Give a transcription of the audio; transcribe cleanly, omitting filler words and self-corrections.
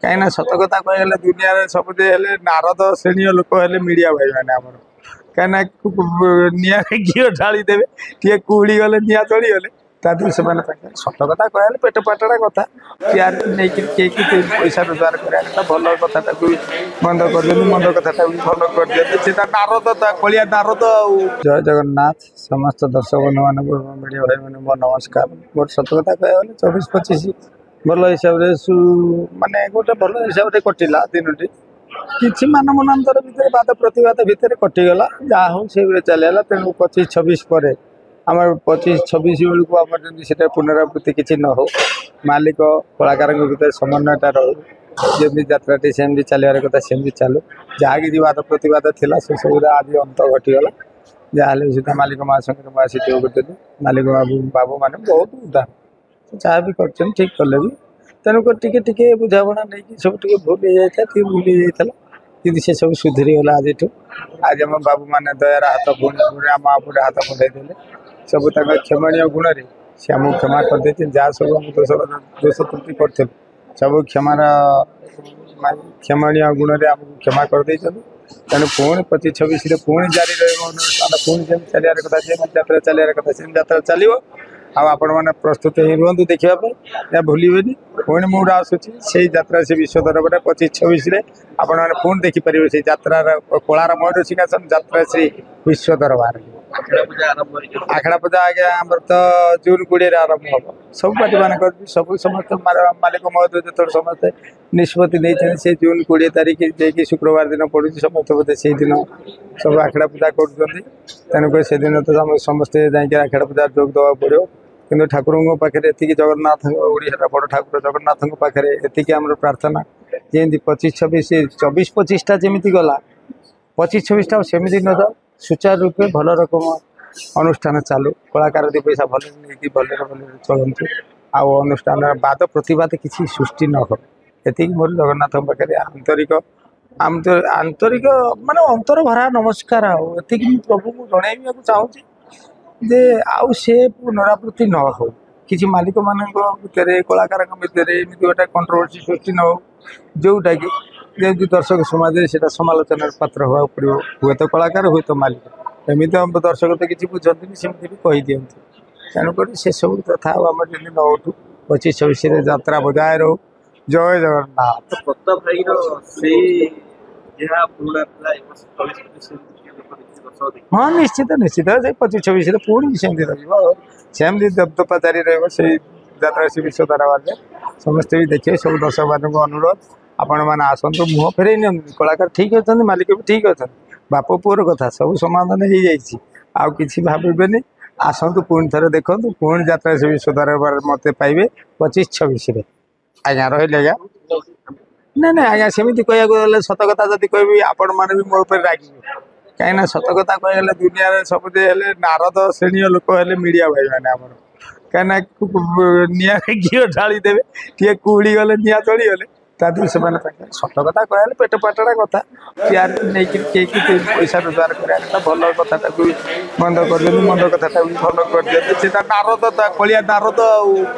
कहीं सत कथा कहले दुनिया सबुदे नारद श्रेणी लोक हेले मीडिया भाई मैंने आम कहीं निआ घी ढाली देवे टे कुड़ी गले निआ चली गले तादू से सत कथा कहले पेट पाटड़ा कथा प्यार नहीं किए पैसा रोजगार करा भल कथा बंद कर मंद कथा भल कर दिए नारद कलिया नारद जय जगन्नाथ समस्त दर्शक बंधु मान मीडिया भाई मैंने मो नमस्कार गोटे सत कथा कह 24-25 भल हिसाब से माने गोटे भल हिसाब से कटिला दिनटी किसी मान मनांतर भितर बाद प्रतिवाद भितर कटिगला जहाँ हूँ से चलला तेणु 25-26 पर आम 25-26 बेलू आम से पुनरावृत्ति किसी न हो मालिक कलाकार भर समन्वयटा रो जमी यात्राटी सेमती चलवार कथा सेमती चलू जहाँ कि बाद प्रतिवाद थी से सब आज अंत घटीगला जहाँ सुधा मालिक महासंघ आसी जोगदेली मालिक बाबू मैंने बहुत उदाहरण जहाँ भी कर ठीक कले भी तेणुक टे बुझाणा नहीं सब टे भूल हो जाता भूल जाता कि से सब सुधरी गला आज आम बाबू मैंने दयार हाथ पुणी आम आपटे हाथ बढ़ाई सब क्षमणीय गुण से आमको क्षमा करदे जहाँ सब आम दोष त्रुटि कर सब क्षमार क्षमणीय गुण में आमको क्षमा करदे तेणु पुणी 25-26 पुणी जारी रही पुणी जमी चलियार कथा यात्रा चलियार कथा से यात्रा चलो आपण मैंने प्रस्तुत ही रुहतु देखापी या भूलेनि पुणी मुझे आसूसी से यात्रा से विश्व दरबार 25-26 आपण मैंने पुणी देखिपारे से यात्रार कलार मयूर सिंहासन यात्रा श्री विश्व दरबार आखड़ा पूजा आज्ञा आम तो जून 20 आरंभ हम सब पार्टी मान सब समस्त मालिक महोदय जो समस्ते निष्पत्ति नहीं से जून 20 तारीख जे शुक्रवार दिन पड़ू समस्त बोधे से दिन सब आखड़ा पूजा करुँच से दिन तो समस्ते जाकि आखड़ा पूजा जोग देवा पड़ो कि ठाकुर पाखे एति जगन्नाथ ओडिशा बड़ ठाकुर जगन्नाथ पाखे एति आम प्रार्थना जमी 25-26 24-25 जमी गला 25-26 सेमती न जाओ सुचारू रूपे भल रकम अनुष्ठान चालू कलाकार दि पैसा भल नहीं भल चलतु अनुष्ठान बाद प्रतिवाद किसी सृष्टि न हो ये मोर जगन्नाथ पाखे आंतरिक आंतरिक माने अंतर भरा नमस्कार ये प्रभु को जनइबा चाहूँगी जे आउ से पुनरावृत्ति न हो किसी मालिक मान भितर कलाकार भितर एमती गोटे कंट्रोवर्सी सृष्टि न हो जोटा कि जमी दर्शक समाज से समालोचनार पात्र हवा पड़ो हुए तो कलाकार हुए तो मालिक एमती दर्शक तो किसी बुझती सेमती भी कही दिखती तेणुक से सब कथा आम जमी न उठू 25-26 यात्रा बजाय रो जय जगन्नाथ हाँ निश्चित निश्चित 25-26 पुणी सेमती रमती दबदपा जारी रही यात्रा से विश्व दरबार समस्ते भी देखिए सब दर्शक मान अनुरोध आपण मैंने आसतु मुह फेर नि कलाकार ठीक अच्छा मालिक भी ठीक अच्छा बाप पुअर कथा सब समाधान हो जाए कि भावे आसतु पुणी थे देखु पुणी यात्रा से विश्व दरबार मत पाइबे 25-26 आज्ञा रही आज्ञा ना ना आज्ञा सेमती कह सत कथा जब कह आपण मैंने भी मो रागे कहीं सत कथा कहले दुनिया सबुदे नारद श्रेणी लोक हेले मीडिया भाई मैंने आम कहीं निआ घी ढाली देवे टे कुड़ी गले निआ चली गले तादू से सत कथा कहले पेट पाटड़ा कथा प्यार नहीं किए पैसा रोजगार करा भल कथा बंद कर मंद कथा भल कर दिए नारद कलिया नारद